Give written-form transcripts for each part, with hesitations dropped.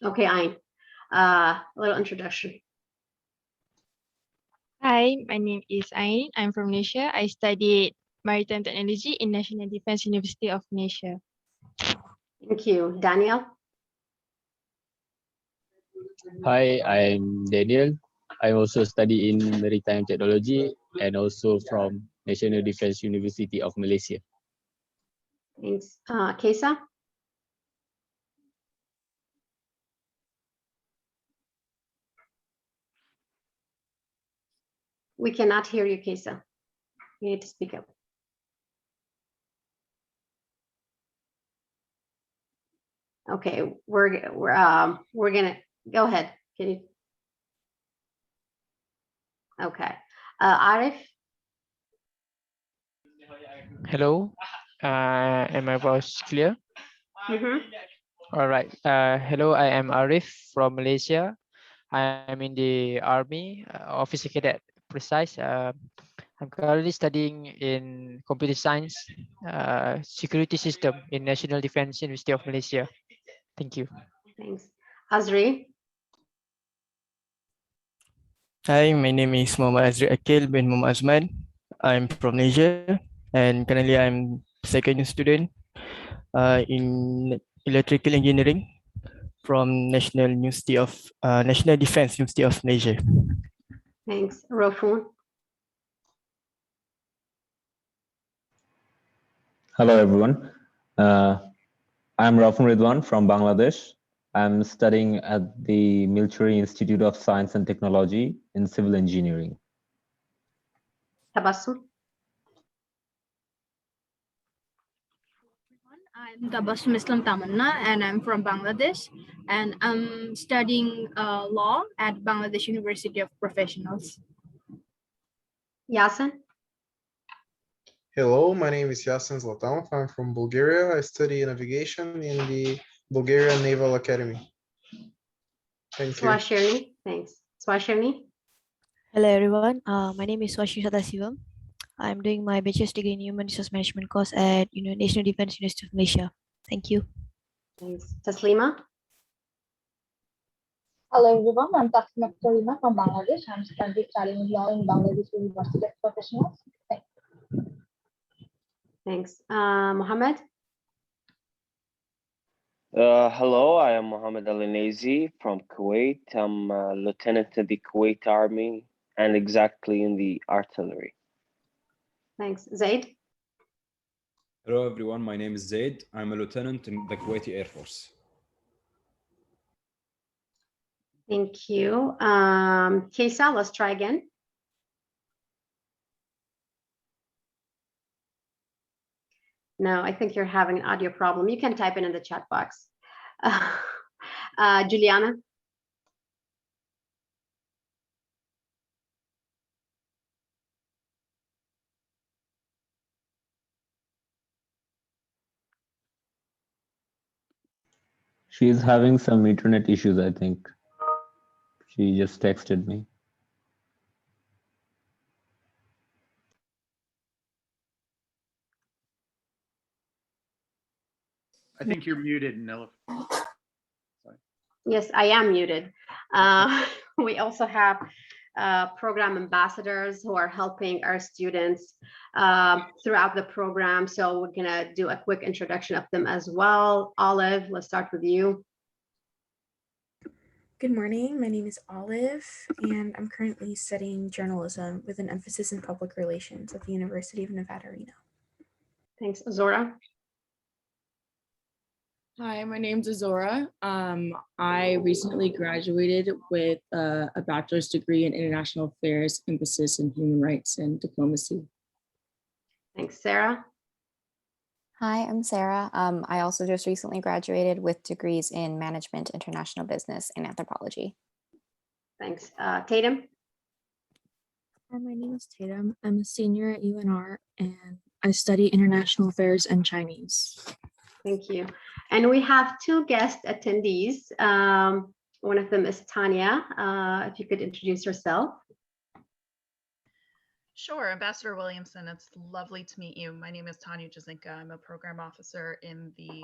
Okay, Ayn. A little introduction. Hi, my name is Ain. I'm from Malaysia. I studied maritime technology in National Defense University of Malaysia. Thank you. Daniel? Hi, I'm Daniel. I also study in maritime technology and also from National Defense University of Malaysia. Thanks. Kesa? We cannot hear you, Kesa. You need to speak up. Okay, we're gonna go ahead. Can you? Okay, Arif. Hello, am my voice clear? All right. Hello, I am Arif from Malaysia. I am in the Army, officer cadet precise. I'm currently studying in computer science, security system in National Defense University of Malaysia. Thank you. Thanks. Azri. Hi, my name is Muhammad Azri Akil bin Muhammad Azman. I'm from Malaysia and currently I'm second year student in electrical engineering from National Defense University of Malaysia. Thanks. Rofun. Hello, everyone. I'm Rafun Ridwan from Bangladesh. I'm studying at the Military Institute of Science and Technology in Civil Engineering. Tabassum. I'm Tabassum Islam Tamanna and I'm from Bangladesh and I'm studying law at Bangladesh University of Professionals. Yasin. Hello, my name is Yasin Zlatanov. I'm from Bulgaria. I study navigation in the Bulgarian Naval Academy. Thank you. Swashirni. Thanks. Swashirni. Hello everyone, my name is Swashni Sadasivam. I'm doing my bachelor's degree in human resource management course at National Defense University of Malaysia. Thank you. Thanks. Taslima. Hello everyone, I'm Taslima Karima from Bangladesh. I'm studying law in Bangladesh University of Professionals. Thanks. Mohammed. Hello, I am Mohammed Al Nazi from Kuwait. I'm a lieutenant in the Kuwait Army and exactly in the artillery. Thanks. Zaid. Hello everyone, my name is Zaid. I'm a lieutenant in the Kuwaiti Air Force. Thank you. Kesa, let's try again. No, I think you're having an audio problem. You can type it in the chat box. Juliana. She's having some internet issues, I think. She just texted me. I think you're muted, Nella. Yes, I am muted. We also have program ambassadors who are helping our students throughout the program. So we're gonna do a quick introduction of them as well. Olive, let's start with you. Good morning, my name is Olive, and I'm currently studying journalism with an emphasis in public relations at the University of Nevada, Reno. Thanks. Zora. Hi, my name's Azora. I recently graduated with a bachelor's degree in international affairs, emphasis in human rights and diplomacy. Thanks, Sarah. Hi, I'm Sarah. I also just recently graduated with degrees in management, international business, and anthropology. Thanks. Tatum. Hi, my name is Tatum. I'm a senior at UNR and I study international affairs and Chinese. Thank you. And we have two guest attendees. One of them is Tanya. If you could introduce yourself. Sure, Ambassador Williamson, it's lovely to meet you. My name is Tanya Jazinka. I'm a program officer in the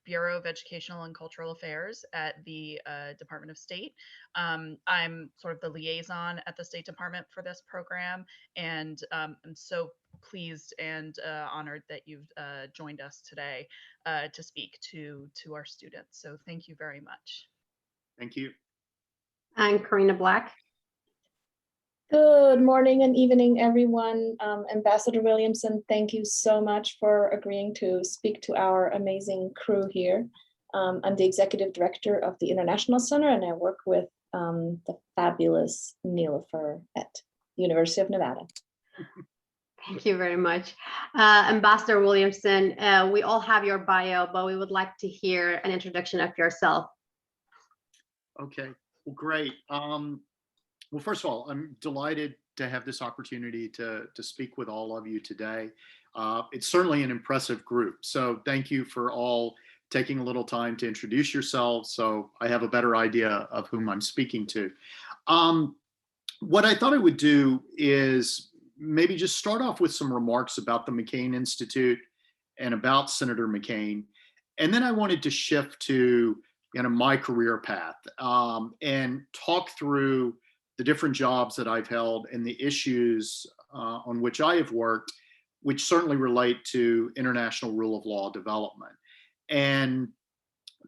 Bureau of Educational and Cultural Affairs at the Department of State. I'm sort of the liaison at the State Department for this program, and I'm so pleased and honored that you've joined us today to speak to our students. So thank you very much. Thank you. I'm Karina Black. Good morning and evening, everyone. Ambassador Williamson, thank you so much for agreeing to speak to our amazing crew here. I'm the executive director of the International Center, and I work with the fabulous Nilofer at the University of Nevada. Thank you very much. Ambassador Williamson, we all have your bio, but we would like to hear an introduction of yourself. Okay, well, great. Well, first of all, I'm delighted to have this opportunity to speak with all of you today. It's certainly an impressive group, so thank you for all taking a little time to introduce yourselves so I have a better idea of whom I'm speaking to. What I thought I would do is maybe just start off with some remarks about the McCain Institute and about Senator McCain, and then I wanted to shift to my career path and talk through the different jobs that I've held and the issues on which I have worked, which certainly relate to international rule of law development. And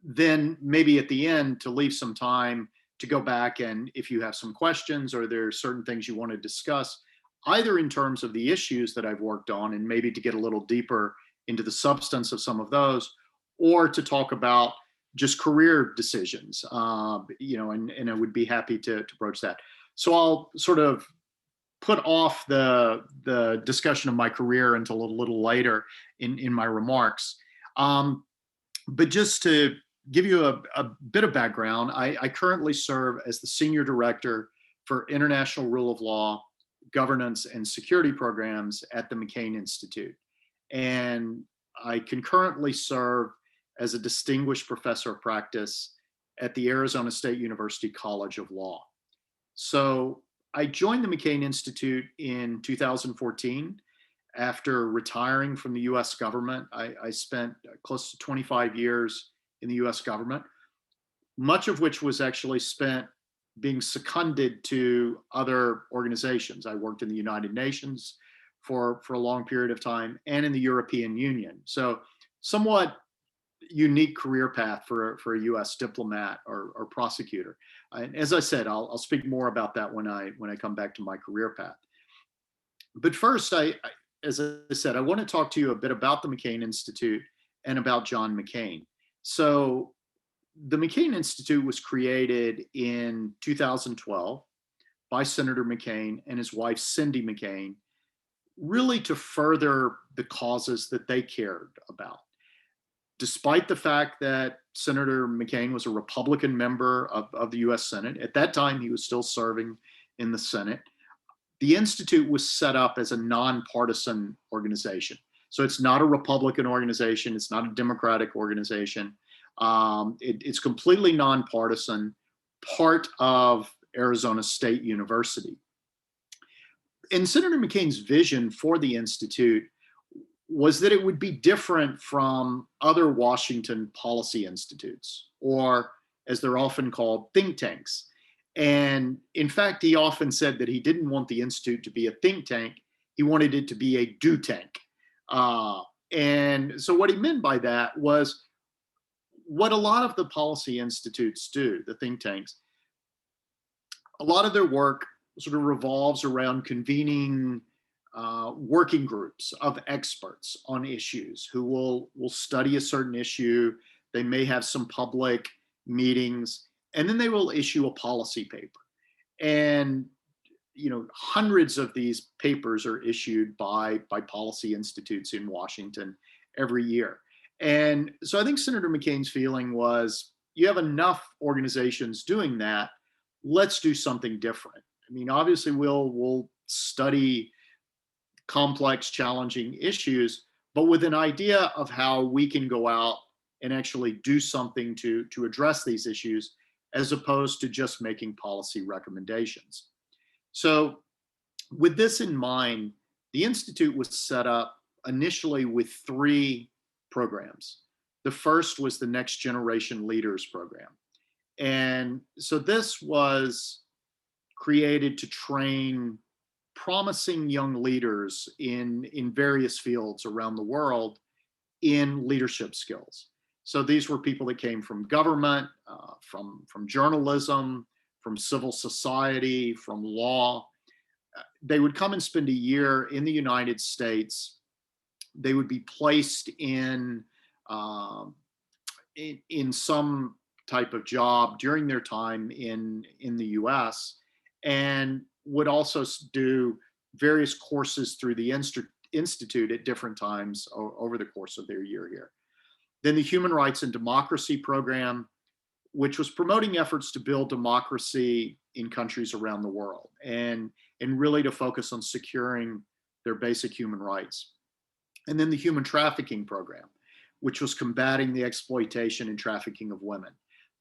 then maybe at the end to leave some time to go back and if you have some questions or there are certain things you want to discuss, either in terms of the issues that I've worked on and maybe to get a little deeper into the substance of some of those, or to talk about just career decisions, and I would be happy to broach that. So I'll sort of put off the discussion of my career until a little later in my remarks. But just to give you a bit of background, I currently serve as the Senior Director for International Rule of Law, Governance, and Security Programs at the McCain Institute. And I concurrently serve as a Distinguished Professor of Practice at the Arizona State University College of Law. So I joined the McCain Institute in 2014 after retiring from the US government. I spent close to 25 years in the US government, much of which was actually spent being seconded to other organizations. I worked in the United Nations for a long period of time and in the European Union. So somewhat unique career path for a US diplomat or prosecutor. And as I said, I'll speak more about that when I come back to my career path. But first, as I said, I want to talk to you a bit about the McCain Institute and about John McCain. So the McCain Institute was created in 2012 by Senator McCain and his wife, Cindy McCain, really to further the causes that they cared about. Despite the fact that Senator McCain was a Republican member of the US Senate, at that time he was still serving in the Senate, the Institute was set up as a nonpartisan organization. So it's not a Republican organization, it's not a Democratic organization. It's completely nonpartisan, part of Arizona State University. And Senator McCain's vision for the Institute was that it would be different from other Washington policy institutes, or as they're often called, think tanks. And in fact, he often said that he didn't want the Institute to be a think tank, he wanted it to be a do tank. And so what he meant by that was what a lot of the policy institutes do, the think tanks, a lot of their work sort of revolves around convening working groups of experts on issues who will study a certain issue. They may have some public meetings, and then they will issue a policy paper. And hundreds of these papers are issued by policy institutes in Washington every year. And so I think Senator McCain's feeling was, you have enough organizations doing that, let's do something different. I mean, obviously we'll study complex, challenging issues, but with an idea of how we can go out and actually do something to address these issues, as opposed to just making policy recommendations. So with this in mind, the Institute was set up initially with 3 programs. The first was the Next Generation Leaders Program. And so this was created to train promising young leaders in various fields around the world in leadership skills. So these were people that came from government, from journalism, from civil society, from law. They would come and spend a year in the United States. They would be placed in some type of job during their time in the US, and would also do various courses through the Institute at different times over the course of their year here. Then the Human Rights and Democracy Program, which was promoting efforts to build democracy in countries around the world and really to focus on securing their basic human rights. And then the Human Trafficking Program, which was combating the exploitation and trafficking of women.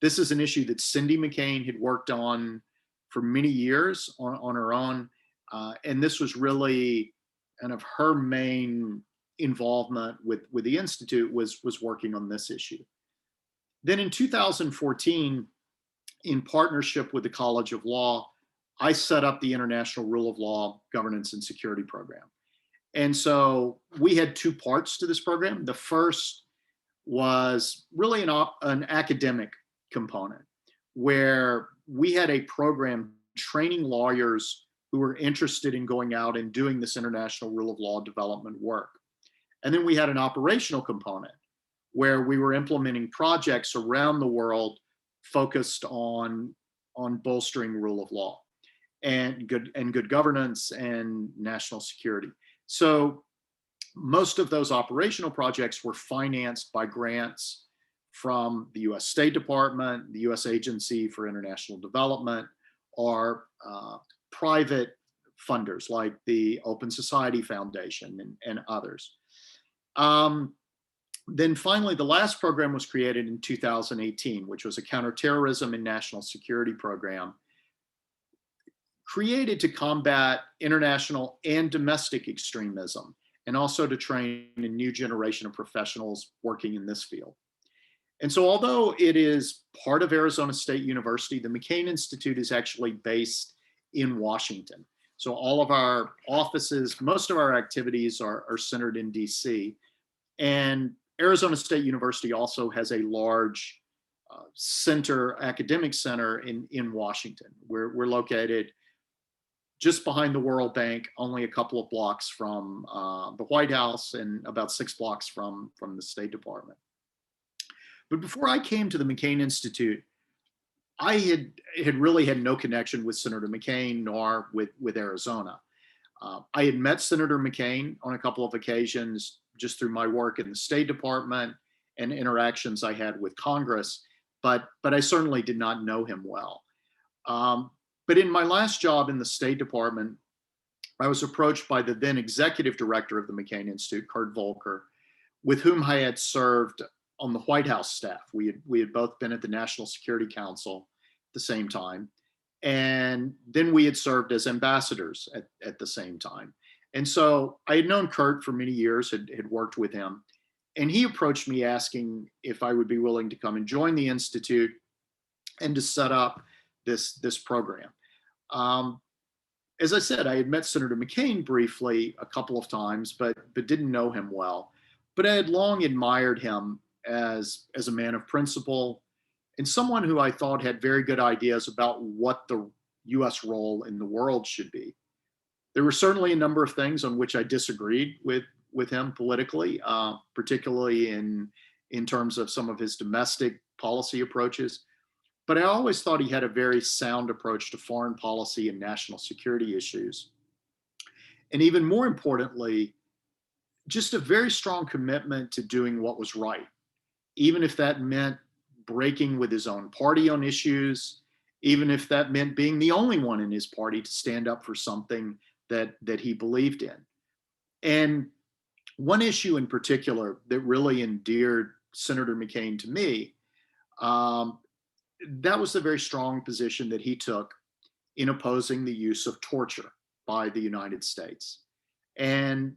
This is an issue that Cindy McCain had worked on for many years on her own. And this was really kind of her main involvement with the Institute was working on this issue. Then in 2014, in partnership with the College of Law, I set up the International Rule of Law Governance and Security Program. And so we had 2 parts to this program. The first was really an academic component, where we had a program training lawyers who were interested in going out and doing this international rule of law development work. And then we had an operational component where we were implementing projects around the world focused on bolstering rule of law and good governance and national security. So most of those operational projects were financed by grants from the US State Department, the US Agency for International Development, or private funders like the Open Society Foundation and others. Then finally, the last program was created in 2018, which was a counterterrorism and national security program created to combat international and domestic extremism, and also to train a new generation of professionals working in this field. And so although it is part of Arizona State University, the McCain Institute is actually based in Washington. So all of our offices, most of our activities are centered in DC. And Arizona State University also has a large academic center in Washington. We're located just behind the World Bank, only a couple of blocks from the White House and about 6 blocks from the State Department. But before I came to the McCain Institute, I had really had no connection with Senator McCain nor with Arizona. I had met Senator McCain on a couple of occasions just through my work in the State Department and interactions I had with Congress, but I certainly did not know him well. But in my last job in the State Department, I was approached by the then executive director of the McCain Institute, Kurt Volker, with whom I had served on the White House staff. We had both been at the National Security Council at the same time. And then we had served as ambassadors at the same time. And so I had known Kurt for many years, had worked with him. And he approached me asking if I would be willing to come and join the Institute and to set up this program. As I said, I had met Senator McCain briefly a couple of times, but didn't know him well. But I had long admired him as a man of principle and someone who I thought had very good ideas about what the US role in the world should be. There were certainly a number of things on which I disagreed with him politically, particularly in terms of some of his domestic policy approaches. But I always thought he had a very sound approach to foreign policy and national security issues. And even more importantly, just a very strong commitment to doing what was right, even if that meant breaking with his own party on issues, even if that meant being the only one in his party to stand up for something that he believed in. And one issue in particular that really endeared Senator McCain to me, that was the very strong position that he took in opposing the use of torture by the United States. And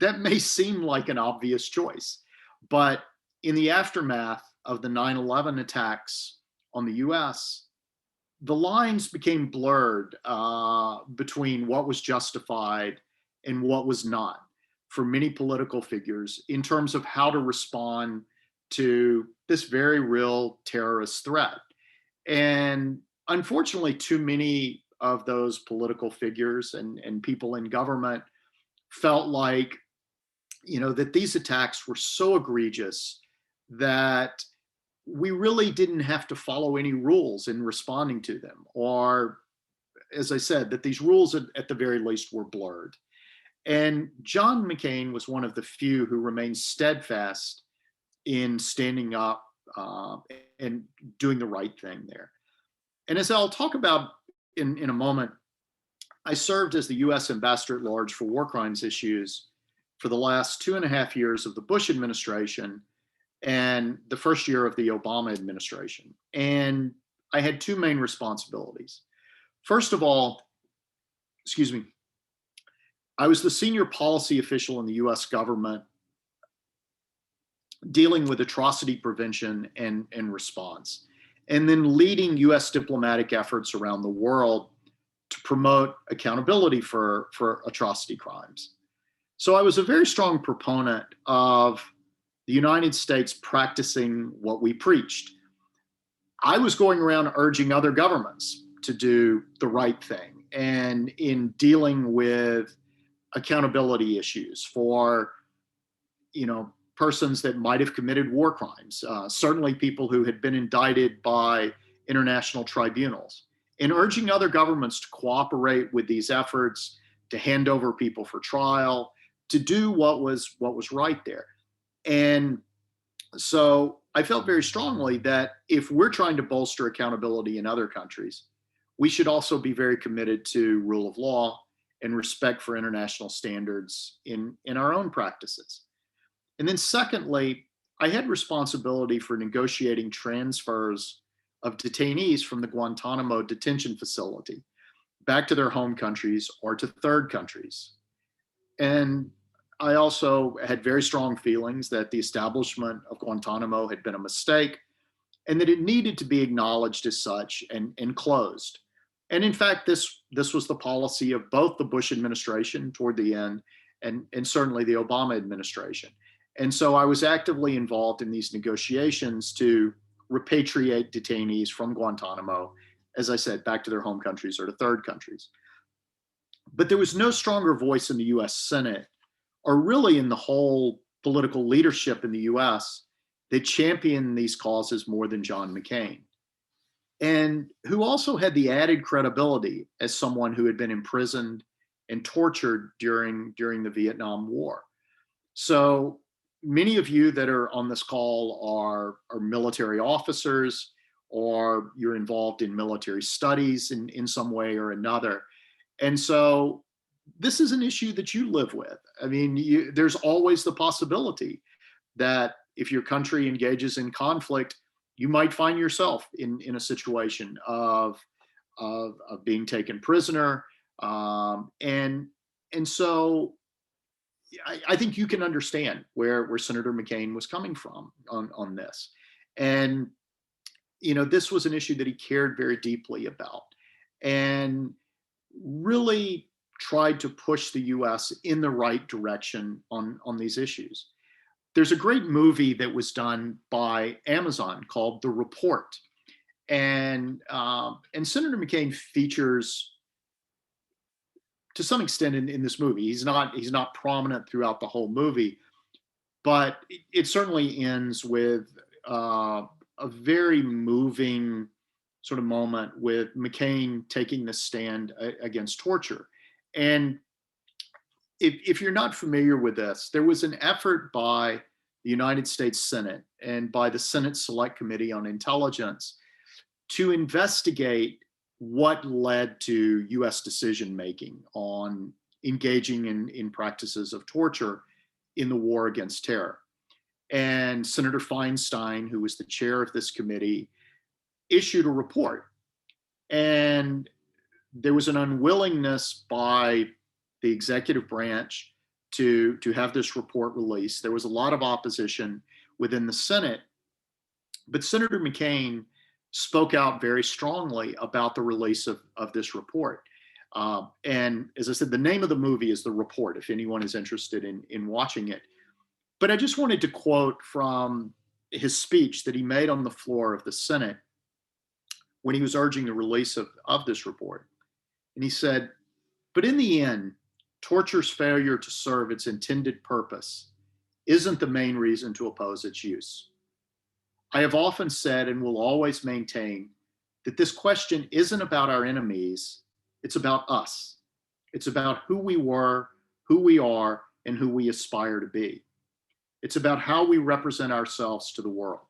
that may seem like an obvious choice, but in the aftermath of the 9/11 attacks on the US, the lines became blurred between what was justified and what was not for many political figures in terms of how to respond to this very real terrorist threat. And unfortunately, too many of those political figures and people in government felt like, that these attacks were so egregious that we really didn't have to follow any rules in responding to them, or, as I said, that these rules at the very least were blurred. And John McCain was one of the few who remained steadfast in standing up and doing the right thing there. And as I'll talk about in a moment, I served as the US Ambassador at Large for War Crimes Issues for the last 2.5 years of the Bush administration and the first year of the Obama administration. And I had two main responsibilities. First of all, I was the senior policy official in the US government dealing with atrocity prevention and response, and then leading US diplomatic efforts around the world to promote accountability for atrocity crimes. So I was a very strong proponent of the United States practicing what we preached. I was going around urging other governments to do the right thing, and in dealing with accountability issues for, persons that might have committed war crimes, certainly people who had been indicted by international tribunals, and urging other governments to cooperate with these efforts, to hand over people for trial, to do what was right there. And so I felt very strongly that if we're trying to bolster accountability in other countries, we should also be very committed to rule of law and respect for international standards in our own practices. And then secondly, I had responsibility for negotiating transfers of detainees from the Guantanamo detention facility back to their home countries or to third countries. And I also had very strong feelings that the establishment of Guantanamo had been a mistake and that it needed to be acknowledged as such and closed. And in fact, this was the policy of both the Bush administration toward the end and certainly the Obama administration. And so I was actively involved in these negotiations to repatriate detainees from Guantanamo, as I said, back to their home countries or to third countries. But there was no stronger voice in the US Senate, or really in the whole political leadership in the US, that championed these causes more than John McCain, and who also had the added credibility as someone who had been imprisoned and tortured during the Vietnam War. So many of you that are on this call are military officers, or you're involved in military studies in some way or another. And so this is an issue that you live with. I mean, there's always the possibility that if your country engages in conflict, you might find yourself in a situation of being taken prisoner. And so I think you can understand where Senator McCain was coming from on this. And, this was an issue that he cared very deeply about and really tried to push the US in the right direction on these issues. There's a great movie that was done by Amazon called The Report. And Senator McCain features to some extent in this movie. He's not prominent throughout the whole movie, but it certainly ends with a very moving sort of moment with McCain taking the stand against torture. And if you're not familiar with this, there was an effort by the United States Senate and by the Senate Select Committee on Intelligence to investigate what led to US decision-making on engaging in practices of torture in the war against terror. And Senator Feinstein, who was the chair of this committee, issued a report. And there was an unwillingness by the executive branch to have this report released. There was a lot of opposition within the Senate, but Senator McCain spoke out very strongly about the release of this report. And as I said, the name of the movie is The Report, if anyone is interested in watching it. But I just wanted to quote from his speech that he made on the floor of the Senate when he was urging the release of this report. And he said, "But in the end, torture's failure to serve its intended purpose isn't the main reason to oppose its use. I have often said and will always maintain that this question isn't about our enemies, it's about us. It's about who we were, who we are, and who we aspire to be. It's about how we represent ourselves to the world.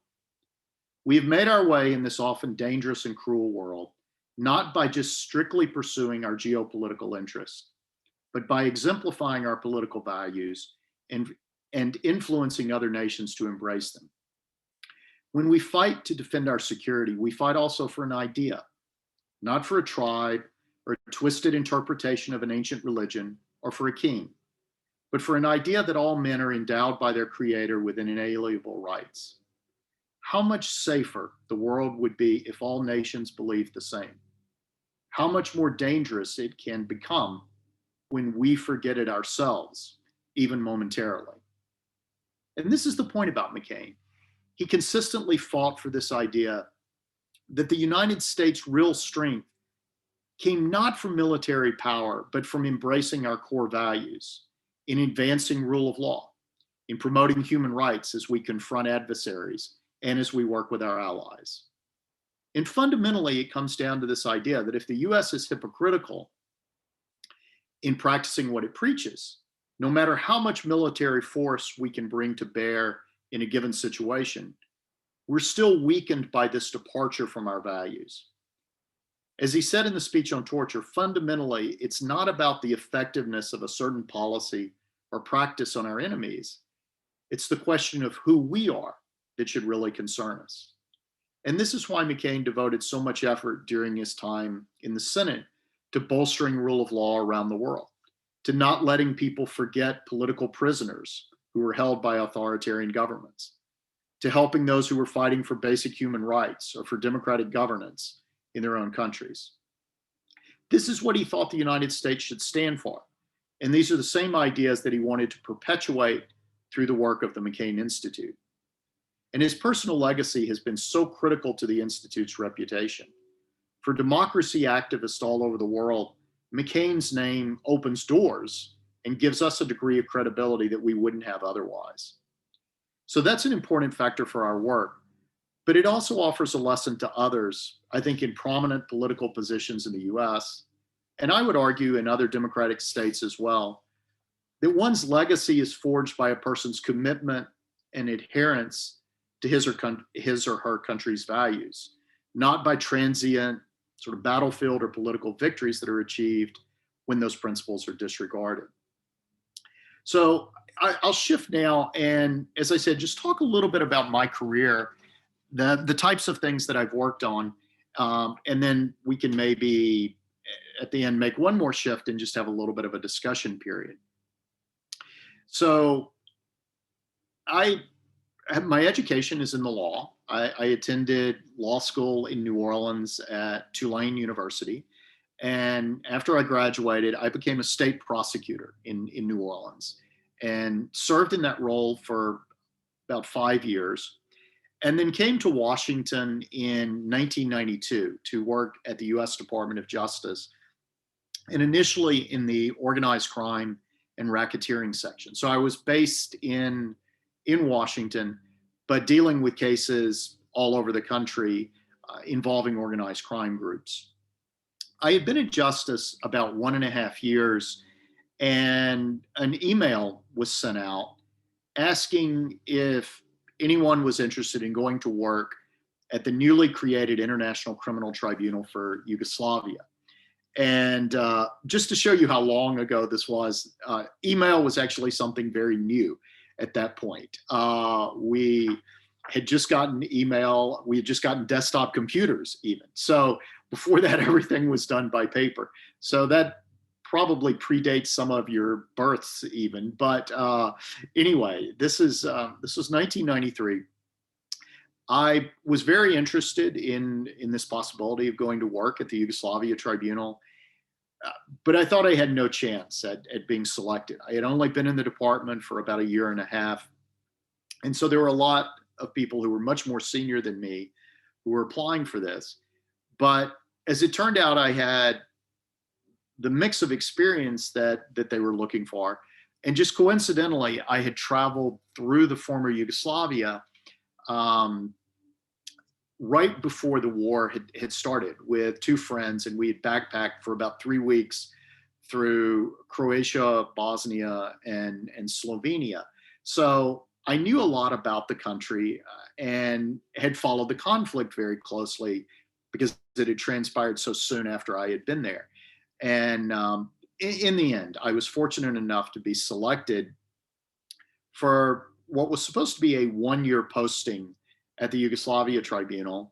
We have made our way in this often dangerous and cruel world, not by just strictly pursuing our geopolitical interests, but by exemplifying our political values and influencing other nations to embrace them. When we fight to defend our security, we fight also for an idea, not for a tribe or a twisted interpretation of an ancient religion or for a king, but for an idea that all men are endowed by their creator with inalienable rights. How much safer the world would be if all nations believed the same. How much more dangerous it can become when we forget it ourselves, even momentarily." And this is the point about McCain. He consistently fought for this idea that the United States' real strength came not from military power, but from embracing our core values, in advancing rule of law, in promoting human rights as we confront adversaries, and as we work with our allies. And fundamentally, it comes down to this idea that if the US is hypocritical in practicing what it preaches, no matter how much military force we can bring to bear in a given situation, we're still weakened by this departure from our values. As he said in the speech on torture, fundamentally, it's not about the effectiveness of a certain policy or practice on our enemies. It's the question of who we are that should really concern us. And this is why McCain devoted so much effort during his time in the Senate to bolstering rule of law around the world, to not letting people forget political prisoners who were held by authoritarian governments, to helping those who were fighting for basic human rights or for democratic governance in their own countries. This is what he thought the United States should stand for. And these are the same ideas that he wanted to perpetuate through the work of the McCain Institute. And his personal legacy has been so critical to the Institute's reputation. For democracy activists all over the world, McCain's name opens doors and gives us a degree of credibility that we wouldn't have otherwise. So that's an important factor for our work, but it also offers a lesson to others, I think, in prominent political positions in the US, and I would argue in other democratic states as well, that one's legacy is forged by a person's commitment and adherence to his or her country's values, not by transient sort of battlefield or political victories that are achieved when those principles are disregarded. So I'll shift now, and as I said, just talk a little bit about my career, the types of things that I've worked on, and then we can maybe at the end make one more shift and just have a little bit of a discussion period. So my education is in the law. I attended law school in New Orleans at Tulane University. And after I graduated, I became a state prosecutor in New Orleans and served in that role for about 5 years. And then came to Washington in 1992 to work at the US Department of Justice, and initially in the organized crime and racketeering section. So I was based in Washington, but dealing with cases all over the country involving organized crime groups. I had been in justice about 1.5 years, and an email was sent out asking if anyone was interested in going to work at the newly created International Criminal Tribunal for Yugoslavia. And just to show you how long ago this was, email was actually something very new at that point. We had just gotten email, we had just gotten desktop computers even. So before that, everything was done by paper. So that probably predates some of your births even. But anyway, this was 1993. I was very interested in this possibility of going to work at the Yugoslavia Tribunal, but I thought I had no chance at being selected. I had only been in the department for about a year and a half. And so there were a lot of people who were much more senior than me who were applying for this. But as it turned out, I had the mix of experience that they were looking for. And just coincidentally, I had traveled through the former Yugoslavia right before the war had started with two friends, and we had backpacked for about 3 weeks through Croatia, Bosnia, and Slovenia. So I knew a lot about the country and had followed the conflict very closely because it had transpired so soon after I had been there. And in the end, I was fortunate enough to be selected for what was supposed to be a one-year posting at the Yugoslavia Tribunal.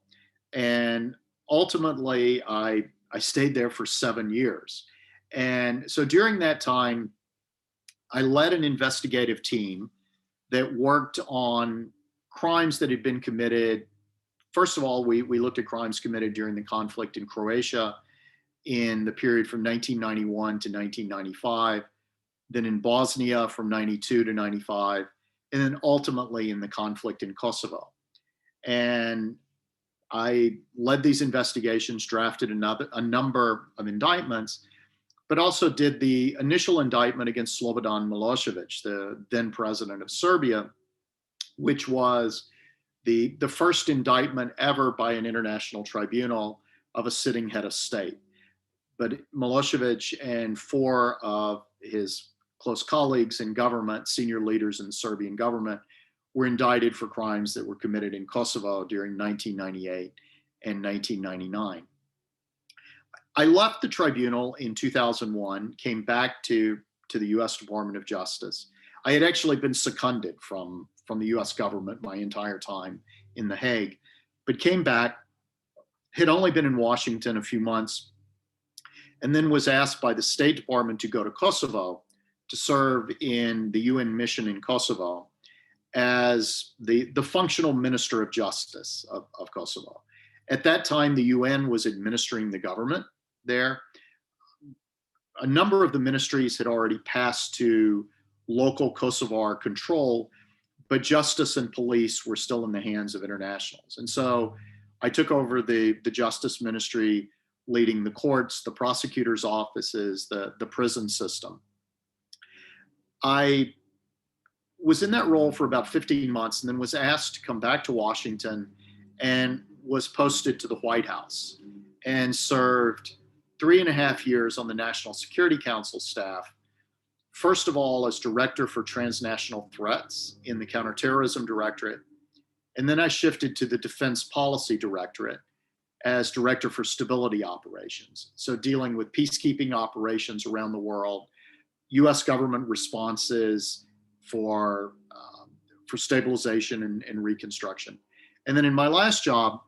And ultimately, I stayed there for 7 years. And so during that time, I led an investigative team that worked on crimes that had been committed. First of all, we looked at crimes committed during the conflict in Croatia in the period from 1991 to 1995, then in Bosnia from 92 to 95, and then ultimately in the conflict in Kosovo. And I led these investigations, drafted a number of indictments, but also did the initial indictment against Slobodan Milosevic, the then president of Serbia, which was the first indictment ever by an international tribunal of a sitting head of state. But Milosevic and 4 of his close colleagues in government, senior leaders in the Serbian government, were indicted for crimes that were committed in Kosovo during 1998 and 1999. I left the tribunal in 2001, came back to the US Department of Justice. I had actually been seconded from the US government my entire time in The Hague, but came back, had only been in Washington a few months, and then was asked by the State Department to go to Kosovo to serve in the UN mission in Kosovo as the functional minister of justice of Kosovo. At that time, the UN was administering the government there. A number of the ministries had already passed to local Kosovar control, but justice and police were still in the hands of internationals. And so I took over the justice ministry, leading the courts, the prosecutors' offices, the prison system. I was in that role for about 15 months and then was asked to come back to Washington and was posted to the White House and served 3.5 years on the National Security Council staff. First of all, as director for transnational threats in the Counterterrorism Directorate. And then I shifted to the Defense Policy Directorate as director for stability operations. So dealing with peacekeeping operations around the world, US government responses for stabilization and reconstruction. And then in my last job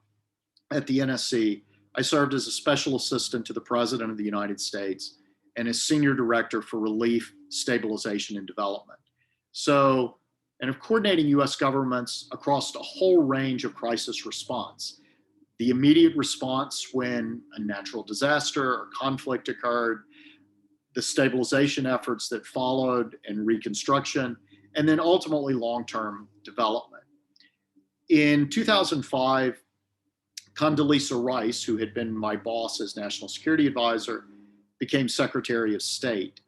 at the NSC, I served as a special assistant to the President of the United States and as senior director for relief, stabilization, and development. So, and of coordinating US governments across a whole range of crisis response. The immediate response when a natural disaster or conflict occurred, the stabilization efforts that followed and reconstruction, and then ultimately long-term development. In 2005, Condoleezza Rice, who had been my boss as National Security Advisor, became Secretary of State.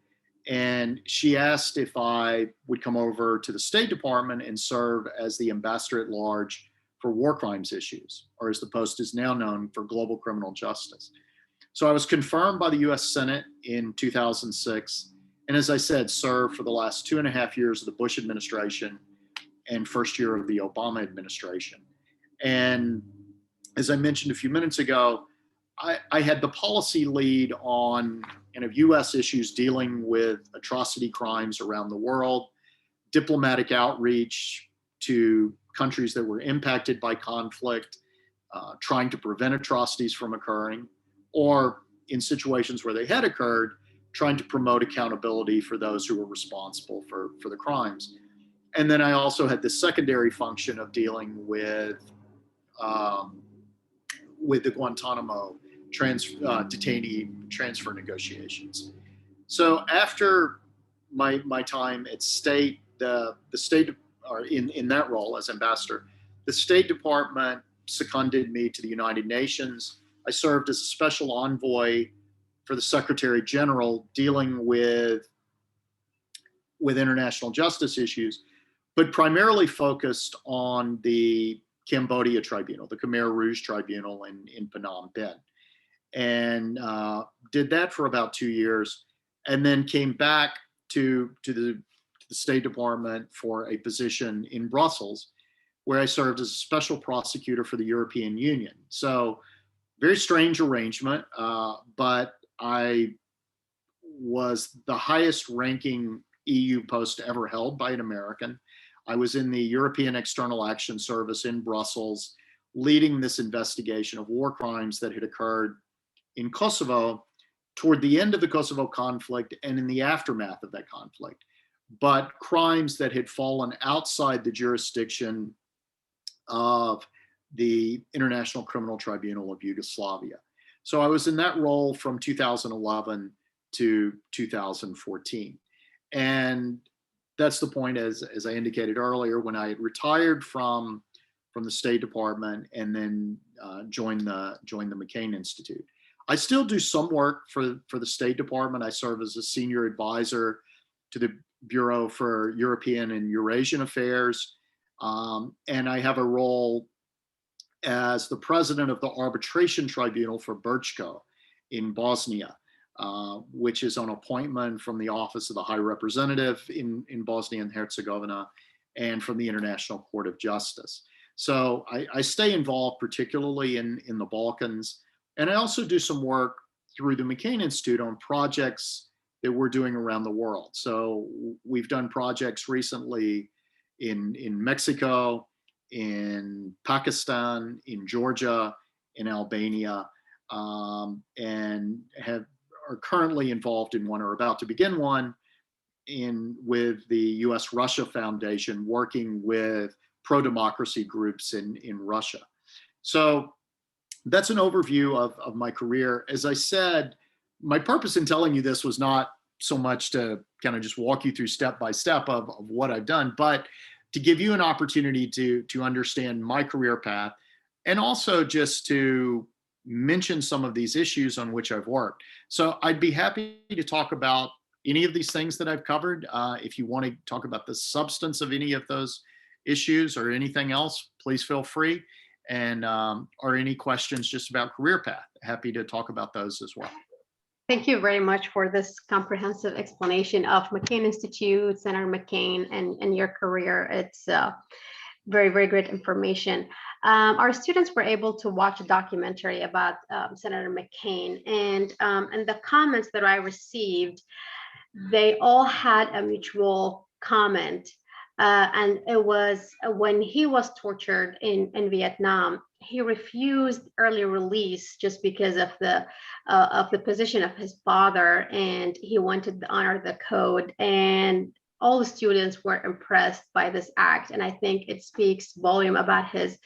And she asked if I would come over to the State Department and serve as the Ambassador at Large for war crimes issues, or as the post is now known, for global criminal justice. So I was confirmed by the US Senate in 2006. And as I said, served for the last 2.5 years of the Bush administration and first year of the Obama administration. And as I mentioned a few minutes ago, I had the policy lead on kind of US issues dealing with atrocity crimes around the world, diplomatic outreach to countries that were impacted by conflict, trying to prevent atrocities from occurring, or in situations where they had occurred, trying to promote accountability for those who were responsible for the crimes. And then I also had the secondary function of dealing with the Guantanamo detainee transfer negotiations. So after my time at State, the State, or in that role as ambassador, the State Department seconded me to the United Nations. I served as a special envoy for the Secretary General dealing with international justice issues, but primarily focused on the Cambodia Tribunal, the Khmer Rouge Tribunal in Phnom Penh. And did that for about 2 years, and then came back to the State Department for a position in Brussels, where I served as a special prosecutor for the European Union. So very strange arrangement, but I was the highest ranking EU post ever held by an American. I was in the European External Action Service in Brussels, leading this investigation of war crimes that had occurred in Kosovo toward the end of the Kosovo conflict and in the aftermath of that conflict, but crimes that had fallen outside the jurisdiction of the International Criminal Tribunal of Yugoslavia. So I was in that role from 2011 to 2014. And that's the point, as I indicated earlier, when I had retired from the State Department and then joined the McCain Institute. I still do some work for the State Department. I serve as a senior advisor to the Bureau for European and Eurasian Affairs. And I have a role as the president of the Arbitration Tribunal for Brčko in Bosnia, which is on appointment from the Office of the High Representative in Bosnia and Herzegovina and from the International Court of Justice. So I stay involved particularly in the Balkans. And I also do some work through the McCain Institute on projects that we're doing around the world. So we've done projects recently in Mexico, in Pakistan, in Georgia, in Albania, and are currently involved in one or about to begin one with the US-Russia Foundation, working with pro-democracy groups in Russia. So that's an overview of my career. As I said, my purpose in telling you this was not so much to kind of just walk you through step by step of what I've done, but to give you an opportunity to understand my career path, and also just to mention some of these issues on which I've worked. So I'd be happy to talk about any of these things that I've covered. If you want to talk about the substance of any of those issues or anything else, please feel free. And or any questions just about career path, happy to talk about those as well. Thank you very much for this comprehensive explanation of McCain Institute, Senator McCain, and your career. It's very, very great information. Our students were able to watch a documentary about Senator McCain, and the comments that I received, they all had a mutual comment. And it was when he was tortured in Vietnam, he refused early release just because of the position of his father, and he wanted to honor the code. And all the students were impressed by this act, and I think it speaks volume about his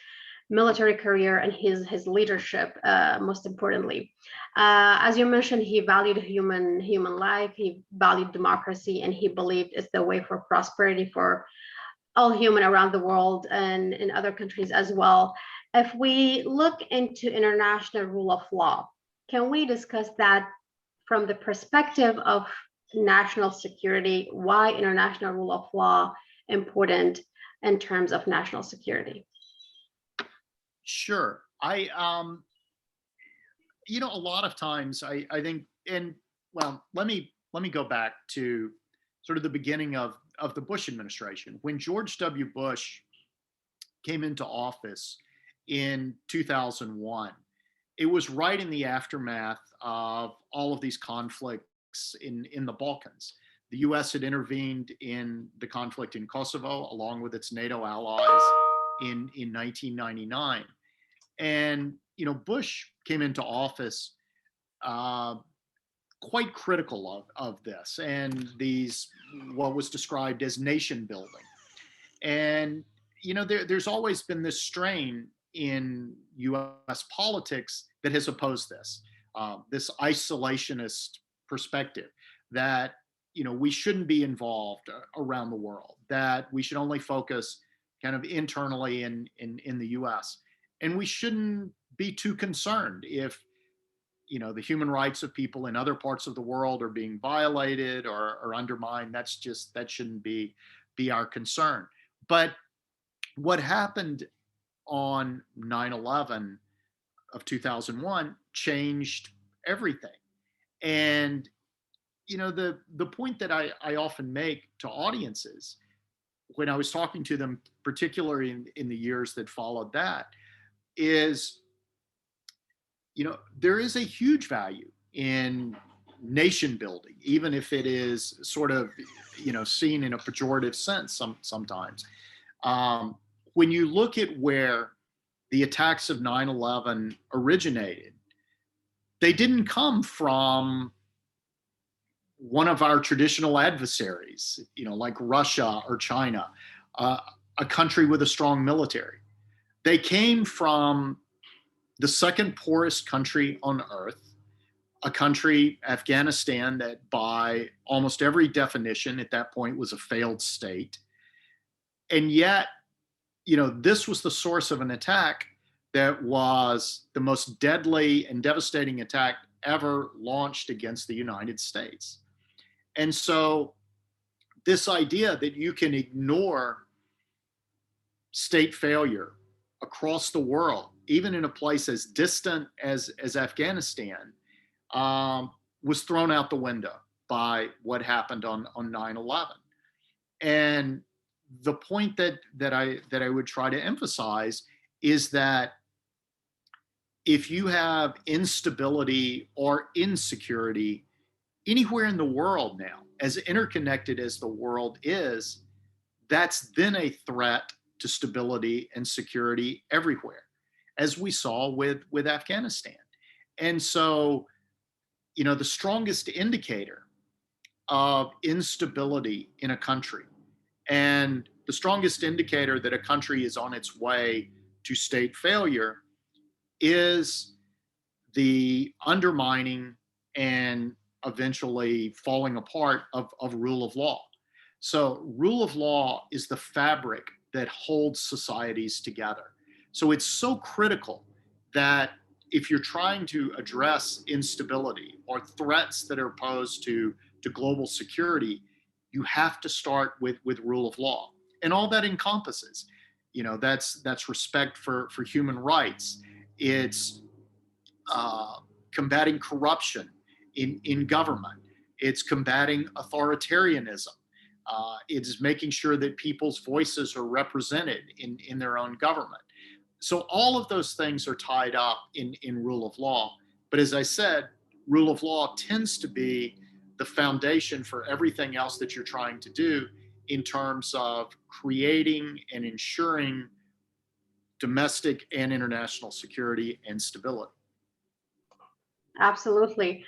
military career and his leadership, most importantly. As you mentioned, he valued human life, he valued democracy, and he believed it's the way for prosperity for all human around the world and in other countries as well. If we look into international rule of law, can we discuss that from the perspective of national security? Why international rule of law important in terms of national security? Sure. You know, a lot of times I think, and well, let me go back to sort of the beginning of the Bush administration. When George W. Bush came into office in 2001, it was right in the aftermath of all of these conflicts in the Balkans. The US had intervened in the conflict in Kosovo along with its NATO allies in 1999. And, you know, Bush came into office quite critical of this and these, what was described as nation building. And, there's always been this strain in US politics that has opposed this isolationist perspective that, we shouldn't be involved around the world, that we should only focus kind of internally in the US. And we shouldn't be too concerned if, the human rights of people in other parts of the world are being violated or undermined. That shouldn't be our concern. But what happened on 9/11 of 2001 changed everything. And, the point that I often make to audiences when I was talking to them, particularly in the years that followed that, is, there is a huge value in nation building, even if it is sort of, seen in a pejorative sense sometimes. When you look at where the attacks of 9/11 originated, they didn't come from one of our traditional adversaries, like Russia or China, a country with a strong military. They came from the second poorest country on earth, a country, Afghanistan, that by almost every definition at that point was a failed state. And yet, this was the source of an attack that was the most deadly and devastating attack ever launched against the United States. And so this idea that you can ignore state failure across the world, even in a place as distant as Afghanistan, was thrown out the window by what happened on 9/11. And the point that I would try to emphasize is that if you have instability or insecurity anywhere in the world now, as interconnected as the world is, that's then a threat to stability and security everywhere, as we saw with Afghanistan. And so, the strongest indicator of instability in a country and the strongest indicator that a country is on its way to state failure is the undermining and eventually falling apart of rule of law. So rule of law is the fabric that holds societies together. So it's so critical that if you're trying to address instability or threats that are posed to global security, you have to start with rule of law. And all that encompasses, that's respect for human rights. It's combating corruption in government. It's combating authoritarianism. It's making sure that people's voices are represented in their own government. So all of those things are tied up in rule of law. But as I said, rule of law tends to be the foundation for everything else that you're trying to do in terms of creating and ensuring domestic and international security and stability. Absolutely.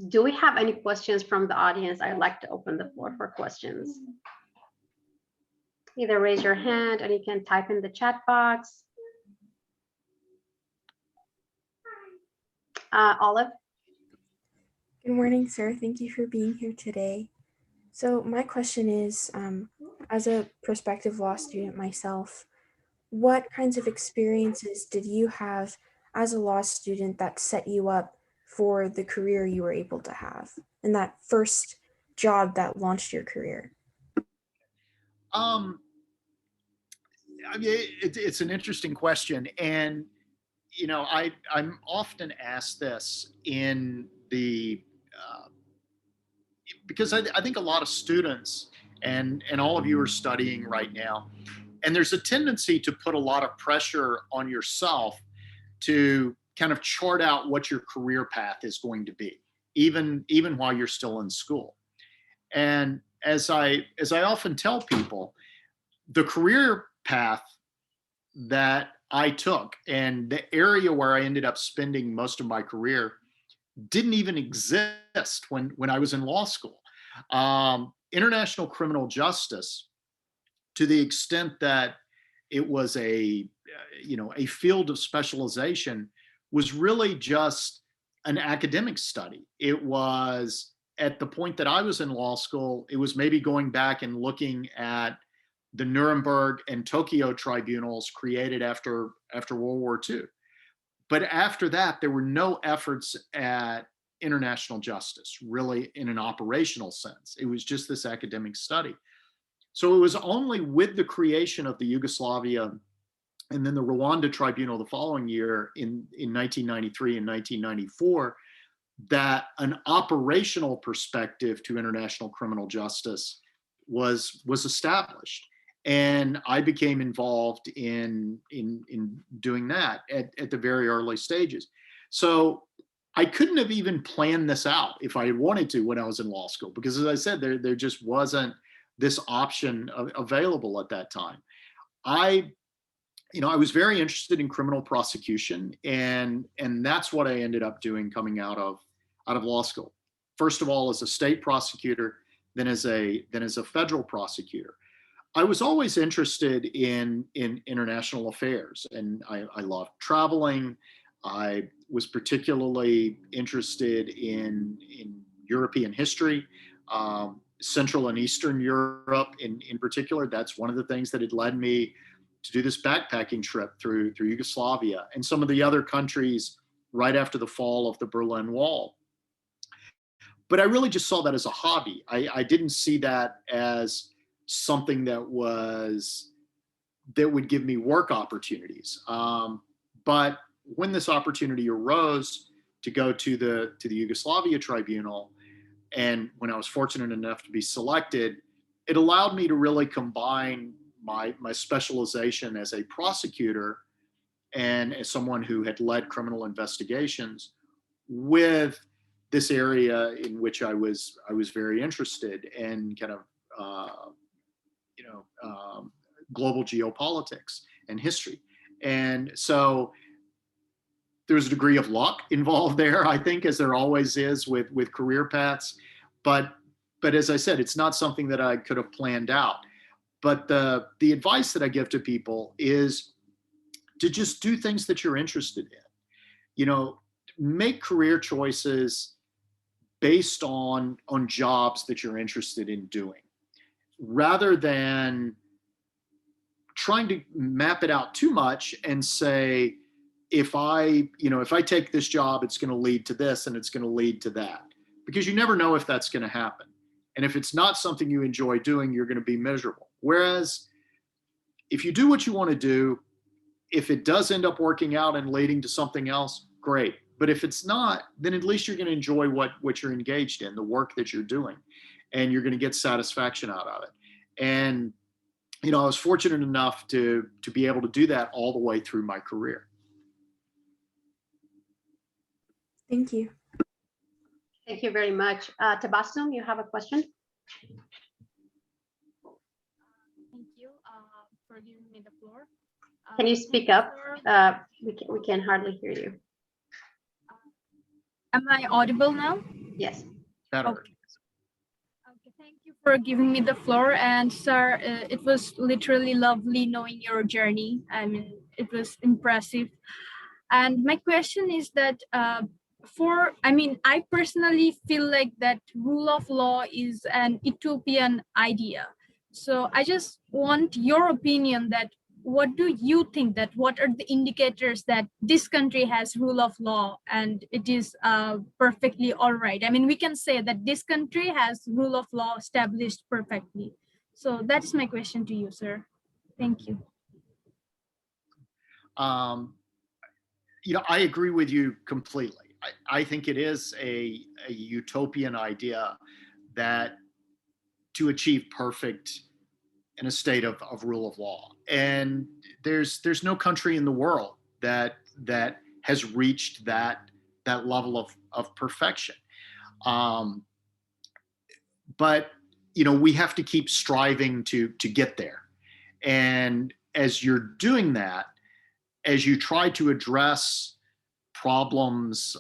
Do we have any questions from the audience? I'd like to open the floor for questions. Either raise your hand or you can type in the chat box. Olive? Good morning, sir. Thank you for being here today. So my question is, as a prospective law student myself, what kinds of experiences did you have as a law student that set you up for the career you were able to have and that first job that launched your career? I mean, it's an interesting question. And, I'm often asked this in the, because I think a lot of students and all of you are studying right now, and there's a tendency to put a lot of pressure on yourself to kind of chart out what your career path is going to be, even while you're still in school. And as I often tell people, the career path that I took and the area where I ended up spending most of my career didn't even exist when I was in law school. International criminal justice, to the extent that it was a field of specialization, was really just an academic study. It was, at the point that I was in law school, it was maybe going back and looking at the Nuremberg and Tokyo tribunals created after World War II. But after that, there were no efforts at international justice, really, in an operational sense. It was just this academic study. So it was only with the creation of the Yugoslavia and then the Rwanda Tribunal the following year in 1993 and 1994 that an operational perspective to international criminal justice was established. And I became involved in doing that at the very early stages. So I couldn't have even planned this out if I had wanted to when I was in law school, because as I said, there just wasn't this option available at that time. I was very interested in criminal prosecution, and that's what I ended up doing coming out of law school. First of all, as a state prosecutor, then as a federal prosecutor. I was always interested in international affairs, and I loved traveling. I was particularly interested in European history, Central and Eastern Europe in particular. That's one of the things that had led me to do this backpacking trip through Yugoslavia and some of the other countries right after the fall of the Berlin Wall. But I really just saw that as a hobby. I didn't see that as something that would give me work opportunities. But when this opportunity arose to go to the Yugoslavia Tribunal, and when I was fortunate enough to be selected, it allowed me to really combine my specialization as a prosecutor and as someone who had led criminal investigations with this area in which I was very interested in, kind of global geopolitics and history. And so there's a degree of luck involved there, I think, as there always is with career paths. But as I said, it's not something that I could have planned out. But the advice that I give to people is to just do things that you're interested in. Make career choices based on jobs that you're interested in doing, rather than trying to map it out too much and say, if I take this job, it's going to lead to this and it's going to lead to that, because you never know if that's going to happen. And if it's not something you enjoy doing, you're going to be miserable. Whereas if you do what you want to do, if it does end up working out and leading to something else, great. But if it's not, then at least you're going to enjoy what you're engaged in, the work that you're doing, and you're going to get satisfaction out of it. And, I was fortunate enough to be able to do that all the way through my career. Thank you. Thank you very much. Tabassum, you have a question? Thank you for giving me the floor. Can you speak up? We can hardly hear you. Am I audible now? Yes. Better. Okay. Thank you for giving me the floor. And sir, it was literally lovely knowing your journey. I mean, it was impressive. And my question is that I personally feel like that rule of law is an utopian idea. So I just want your opinion that what do you think, that what are the indicators that this country has rule of law and it is perfectly all right? I mean, we can say that this country has rule of law established perfectly. So that is my question to you, sir. Thank you. I agree with you completely. I think it is a utopian idea that to achieve perfect in a state of rule of law. And there's no country in the world that has reached that level of perfection. But we have to keep striving to get there. And as you're doing that, as you try to address problems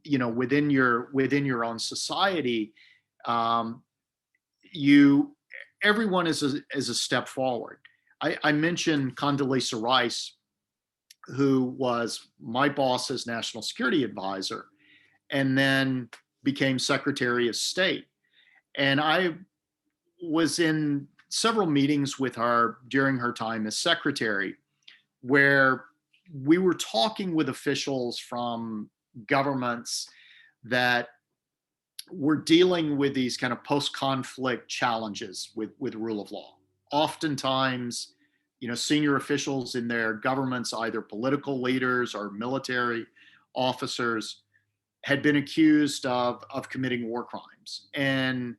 within your own society, everyone is a step forward. I mentioned Condoleezza Rice, who was my boss's national security advisor, and then became Secretary of State. And I was in several meetings with her during her time as secretary, where we were talking with officials from governments that were dealing with these kind of post-conflict challenges with rule of law. Oftentimes, senior officials in their governments, either political leaders or military officers, had been accused of committing war crimes. And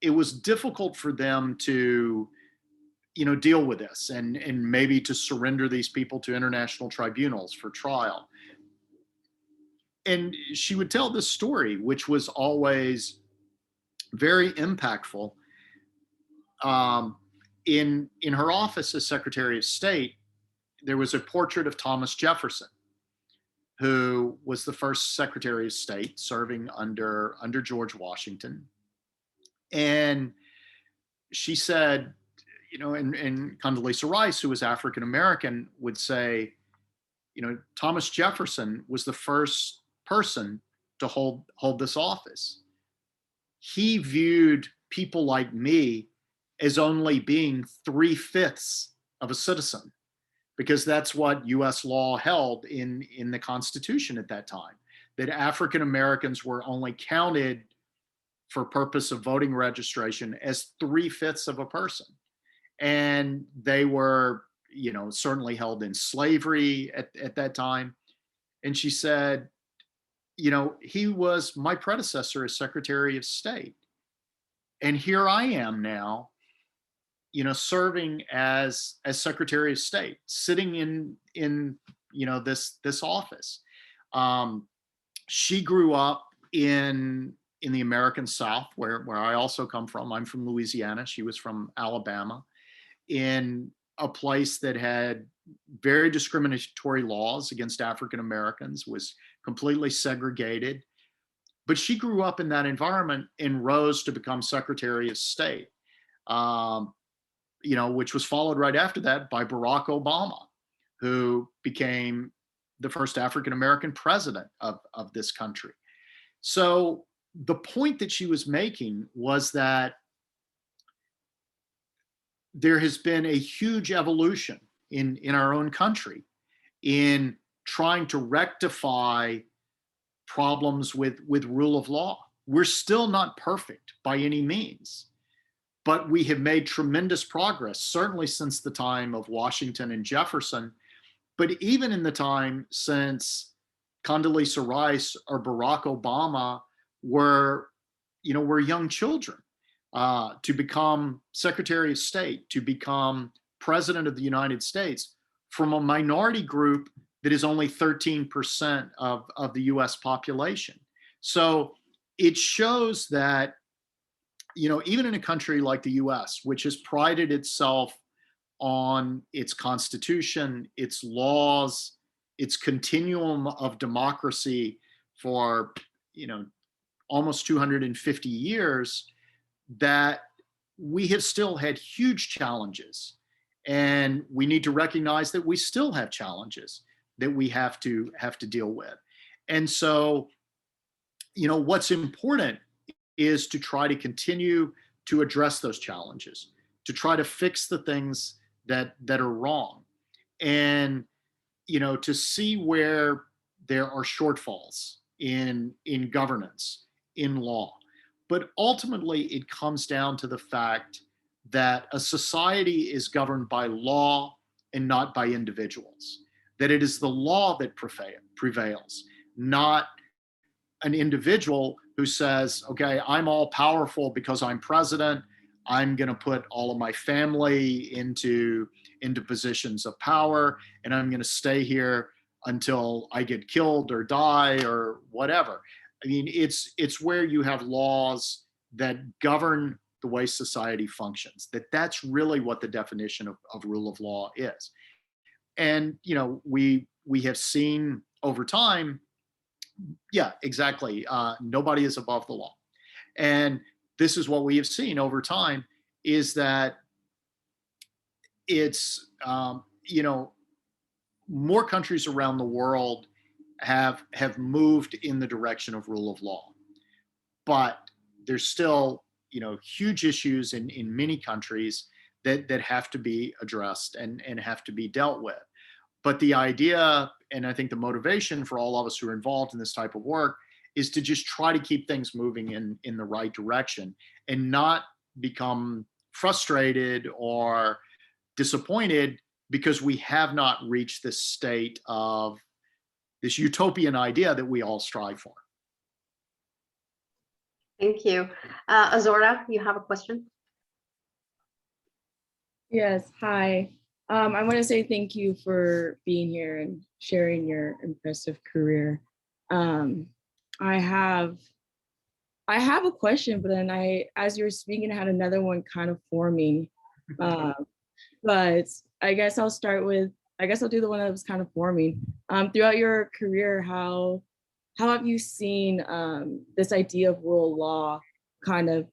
it was difficult for them to deal with this and maybe to surrender these people to international tribunals for trial. And she would tell this story, which was always very impactful. In her office as Secretary of State, there was a portrait of Thomas Jefferson, who was the first Secretary of State serving under George Washington. And she said, and Condoleezza Rice, who was African American, would say, Thomas Jefferson was the first person to hold this office. He viewed people like me as only being 3/5 of a citizen, because that's what US law held in the Constitution at that time, that African Americans were only counted for purpose of voting registration as 3/5 of a person. And they were, certainly held in slavery at that time. And she said, he was my predecessor as Secretary of State. And here I am now, serving as Secretary of State, sitting in this office. She grew up in the American South, where I also come from. I'm from Louisiana. She was from Alabama, in a place that had very discriminatory laws against African Americans, was completely segregated. But she grew up in that environment and rose to become Secretary of State, which was followed right after that by Barack Obama, who became the first African American president of this country. So the point that she was making was that there has been a huge evolution in our own country in trying to rectify problems with rule of law. We're still not perfect by any means, but we have made tremendous progress, certainly since the time of Washington and Jefferson, but even in the time since Condoleezza Rice or Barack Obama were young children. To become Secretary of State, to become President of the United States from a minority group that is only 13% of the US population. So it shows that, even in a country like the US, which has prided itself on its constitution, its laws, its continuum of democracy for, almost 250 years, that we have still had huge challenges, and we need to recognize that we still have challenges that we have to deal with. And so, what's important is to try to continue to address those challenges, to try to fix the things that are wrong, and to see where there are shortfalls in governance, in law. But ultimately, it comes down to the fact that a society is governed by law and not by individuals, that it is the law that prevails, not an individual who says, okay, I'm all powerful because I'm president. I'm going to put all of my family into positions of power, and I'm going to stay here until I get killed or die or whatever. I mean, it's where you have laws that govern the way society functions, that's really what the definition of rule of law is. And, we have seen over time Yeah, exactly. Nobody is above the law. And this is what we have seen over time, is that it's, more countries around the world have moved in the direction of rule of law. But there's still, huge issues in many countries that have to be addressed and have to be dealt with. But the idea, and I think the motivation for all of us who are involved in this type of work, is to just try to keep things moving in the right direction and not become frustrated or disappointed because we have not reached this state of this utopian idea that we all strive for. Thank you. Azora, you have a question? Yes, hi. I want to say thank you for being here and sharing your impressive career. I have a question, but then as you were speaking, I had another one kind of forming. But I guess I'll do the one that was kind of forming. Throughout your career, how have you seen this idea of rule of law kind of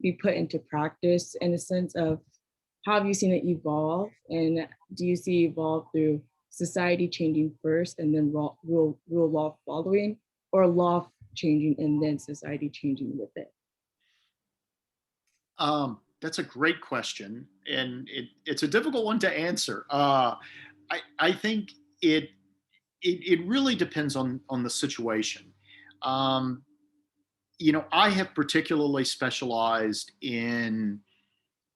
be put into practice, in a sense of how have you seen it evolve? And do you see evolve through society changing first and then rule of law following, or law changing and then society changing with it? That's a great question, and it's a difficult one to answer. I think it really depends on the situation. I have particularly specialized in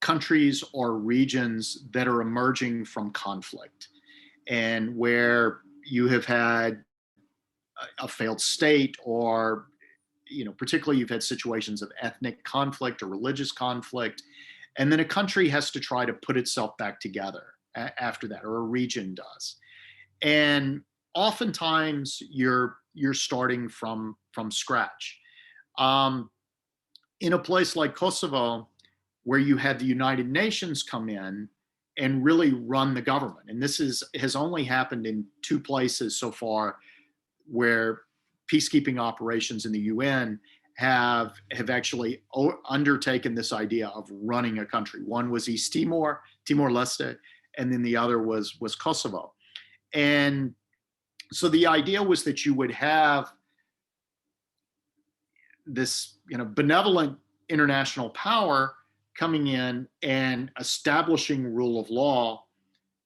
countries or regions that are emerging from conflict, and where you have had a failed state, or particularly you've had situations of ethnic conflict or religious conflict, and then a country has to try to put itself back together after that, or a region does. And oftentimes you're starting from scratch. In a place like Kosovo, where you had the United Nations come in and really run the government, and this has only happened in 2 places so far where peacekeeping operations in the UN have actually undertaken this idea of running a country. One was East Timor, Timor-Leste, and then the other was Kosovo. And so the idea was that you would have this, benevolent international power coming in and establishing rule of law,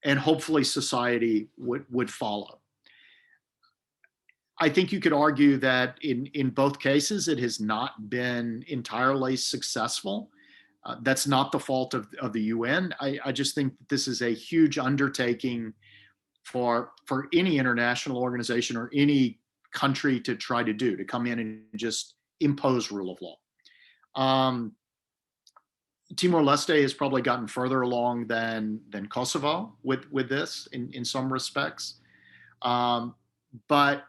and hopefully society would follow. I think you could argue that in both cases, it has not been entirely successful. That's not the fault of the UN. I just think that this is a huge undertaking for any international organization or any country to try to come in and just impose rule of law. Timor-Leste has probably gotten further along than Kosovo with this in some respects. But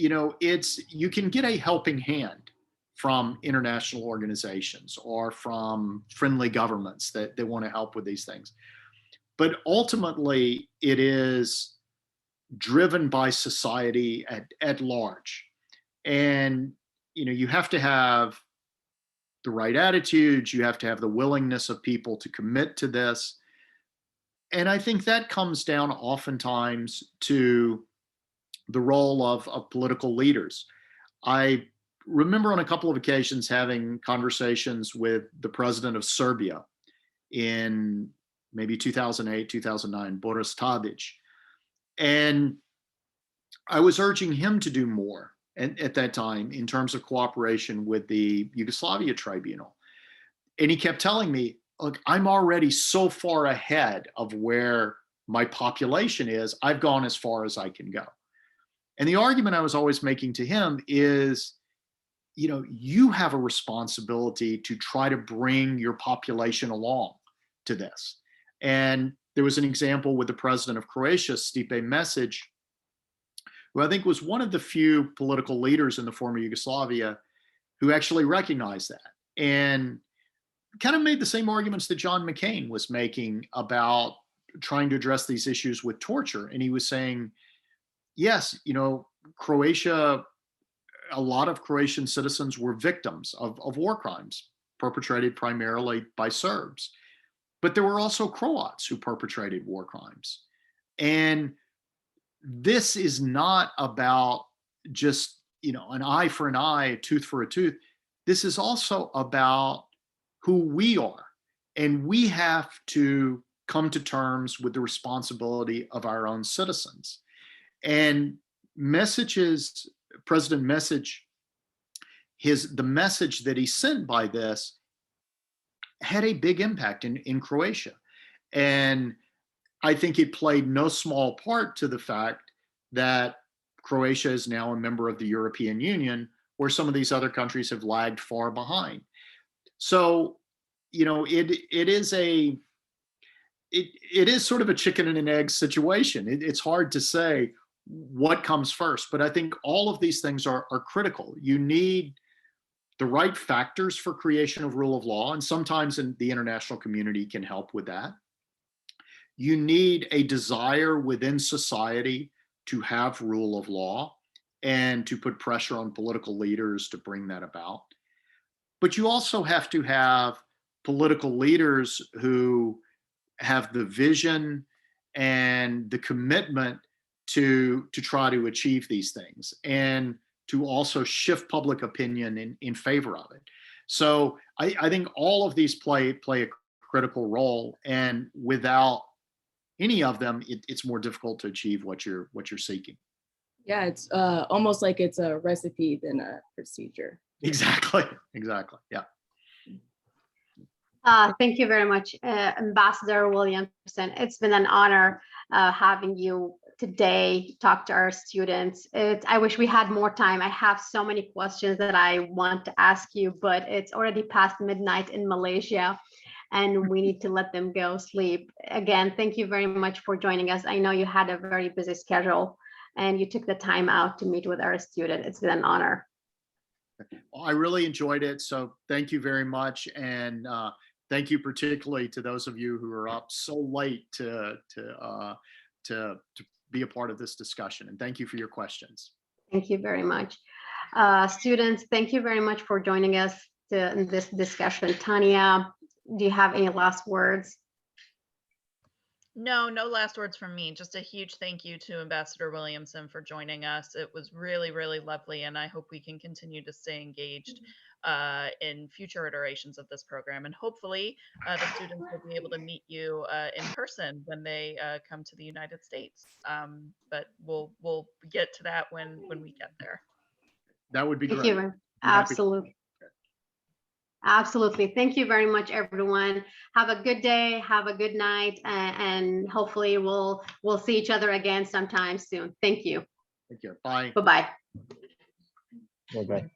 you can get a helping hand from international organizations or from friendly governments that want to help with these things. But ultimately, it is driven by society at large. And, you have to have the right attitudes, you have to have the willingness of people to commit to this. And I think that comes down oftentimes to the role of political leaders. I remember on a couple of occasions having conversations with the president of Serbia in maybe 2008, 2009, Boris Tadic. And I was urging him to do more at that time in terms of cooperation with the Yugoslavia Tribunal. And he kept telling me, look, I'm already so far ahead of where my population is. I've gone as far as I can go. And the argument I was always making to him is, you have a responsibility to try to bring your population along to this. And there was an example with the president of Croatia, Stipe Mesic, who I think was one of the few political leaders in the former Yugoslavia who actually recognized that, and kind of made the same arguments that John McCain was making about trying to address these issues with torture. And he was saying, yes, Croatia, a lot of Croatian citizens were victims of war crimes perpetrated primarily by Serbs. But there were also Croats who perpetrated war crimes. And this is not about just, an eye for an eye, a tooth for a tooth. This is also about who we are. And we have to come to terms with the responsibility of our own citizens. And President Message, the message that he sent by this had a big impact in Croatia. And I think it played no small part to the fact that Croatia is now a member of the European Union, where some of these other countries have lagged far behind. So, it is sort of a chicken and an egg situation. It's hard to say what comes first, but I think all of these things are critical. You need the right factors for creation of rule of law, and sometimes the international community can help with that. You need a desire within society to have rule of law and to put pressure on political leaders to bring that about. But you also have to have political leaders who have the vision and the commitment to try to achieve these things, and to also shift public opinion in favor of it. So I think all of these play a critical role, and without any of them, it's more difficult to achieve what you're seeking. Yeah, it's almost like it's a recipe than a procedure. Exactly. Yeah. Thank you very much, Ambassador Williamson. It's been an honor having you today talk to our students. I wish we had more time. I have so many questions that I want to ask you, but it's already past midnight in Malaysia and we need to let them go sleep. Again, thank you very much for joining us. I know you had a very busy schedule and you took the time out to meet with our student. It's been an honor. Well, I really enjoyed it. So thank you very much. And thank you particularly to those of you who are up so late to be a part of this discussion. And thank you for your questions. Thank you very much. Students, thank you very much for joining us in this discussion. Tanya, do you have any last words? No last words from me. Just a huge thank you to Ambassador Williamson for joining us. It was really, really lovely, and I hope we can continue to stay engaged in future iterations of this program. And hopefully the students will be able to meet you in person when they come to the United States. But we'll get to that when we get there. That would be great. Thank you. Absolutely. Absolutely. Thank you very much, everyone. Have a good day. Have a good night. And hopefully we'll see each other again sometime soon. Thank you. Take care. Bye. Bye-bye. Bye-bye.